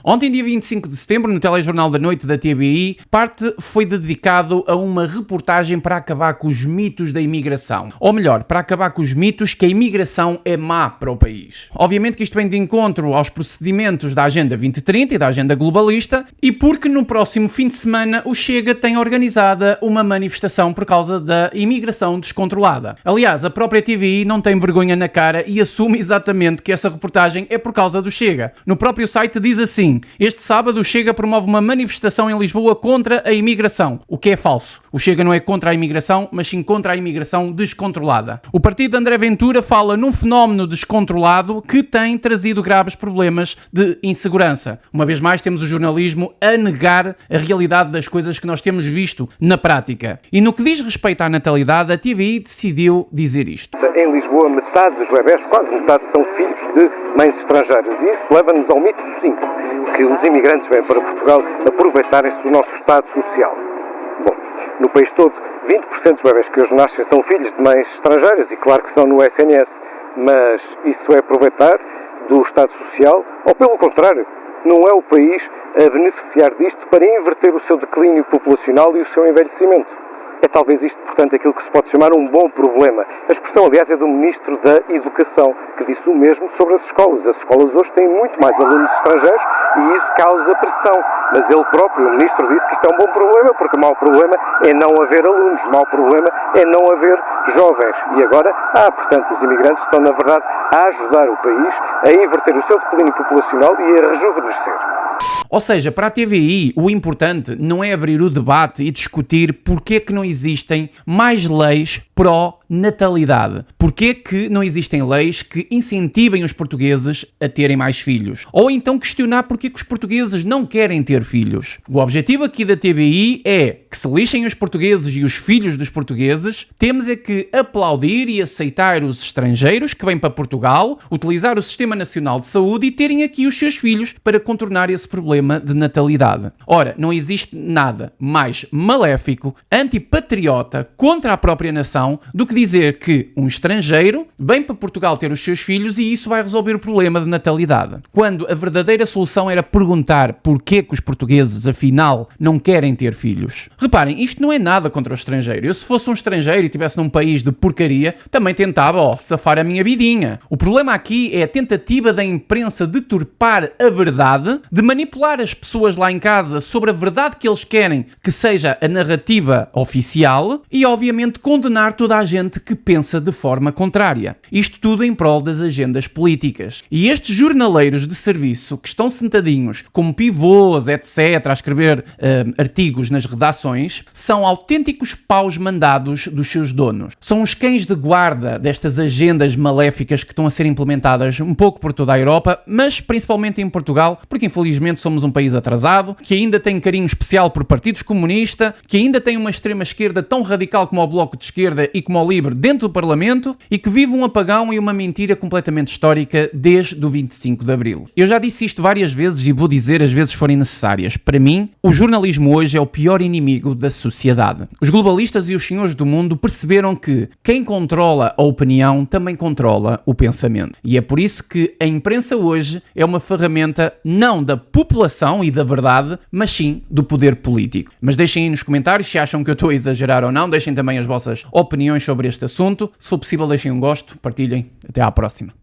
Ontem, dia 25 de setembro, no telejornal da noite da TVI, parte foi dedicado a uma reportagem para acabar com os mitos da imigração. Ou melhor, para acabar com os mitos que a imigração é má para o país. Obviamente que isto vem de encontro aos procedimentos da Agenda 2030 e da Agenda Globalista, e porque no próximo fim de semana o Chega tem organizada uma manifestação por causa da imigração descontrolada. Aliás, a própria TVI não tem vergonha na cara e assume exatamente que essa reportagem é por causa do Chega. No próprio site diz assim: este sábado o Chega promove uma manifestação em Lisboa contra a imigração, o que é falso. O Chega não é contra a imigração, mas sim contra a imigração descontrolada. O partido de André Ventura fala num fenómeno descontrolado que tem trazido graves problemas de insegurança. Uma vez mais temos o jornalismo a negar a realidade das coisas que nós temos visto na prática. E no que diz respeito à natalidade, a TVI decidiu dizer isto. Em Lisboa, metade dos bebés, quase metade, são filhos de mães estrangeiras. E isso leva-nos ao mito 5. Que os imigrantes vêm para Portugal aproveitarem-se do nosso Estado social. Bom, no país todo, 20% dos bebés que hoje nascem são filhos de mães estrangeiras e claro que são no SNS, mas isso é aproveitar do Estado social ou pelo contrário, não é o país a beneficiar disto para inverter o seu declínio populacional e o seu envelhecimento. É talvez isto, portanto, aquilo que se pode chamar um bom problema. A expressão, aliás, é do Ministro da Educação, que disse o mesmo sobre as escolas. As escolas hoje têm muito mais alunos estrangeiros e isso causa pressão. Mas ele próprio, o Ministro, disse que isto é um bom problema, porque o mau problema é não haver alunos, o mau problema é não haver jovens. E agora, portanto, os imigrantes estão, na verdade, a ajudar o país a inverter o seu declínio populacional e a rejuvenescer. Ou seja, para a TVI, o importante não é abrir o debate e discutir porque é que não existem mais leis pró-natalidade. Porque é que não existem leis que incentivem os portugueses a terem mais filhos. Ou então questionar porque é que os portugueses não querem ter filhos. O objetivo aqui da TVI é que se lixem os portugueses e os filhos dos portugueses. Temos é que aplaudir e aceitar os estrangeiros que vêm para Portugal, utilizar o Sistema Nacional de Saúde e terem aqui os seus filhos para contornar esse problema de natalidade. Ora, não existe nada mais maléfico, antipatriota, contra a própria nação, do que dizer que um estrangeiro vem para Portugal ter os seus filhos e isso vai resolver o problema de natalidade. Quando a verdadeira solução era perguntar porquê que os portugueses, afinal, não querem ter filhos. Reparem, isto não é nada contra o estrangeiro. Eu, se fosse um estrangeiro e estivesse num país de porcaria, também tentava, safar a minha vidinha. O problema aqui é a tentativa da imprensa de deturpar a verdade, de manipular as pessoas lá em casa sobre a verdade que eles querem que seja a narrativa oficial e, obviamente, condenar toda a gente que pensa de forma contrária. Isto tudo em prol das agendas políticas. E estes jornaleiros de serviço que estão sentadinhos como pivôs, etc., a escrever artigos nas redações, são autênticos paus mandados dos seus donos. São os cães de guarda destas agendas maléficas que estão a ser implementadas um pouco por toda a Europa, mas principalmente em Portugal, porque infelizmente somos um país atrasado, que ainda tem carinho especial por partidos comunistas, que ainda tem uma extrema-esquerda tão radical como o Bloco de Esquerda e como o LIVRE dentro do Parlamento e que vive um apagão e uma mentira completamente histórica desde o 25 de Abril. Eu já disse isto várias vezes e vou dizer as vezes forem necessárias. Para mim, o jornalismo hoje é o pior inimigo da sociedade. Os globalistas e os senhores do mundo perceberam que quem controla a opinião também controla o pensamento. E é por isso que a imprensa hoje é uma ferramenta não da população e da verdade, mas sim do poder político. Mas deixem aí nos comentários se acham que eu estou a exagerar ou não, deixem também as vossas opiniões sobre este assunto. Se for possível, deixem um gosto, partilhem. Até à próxima.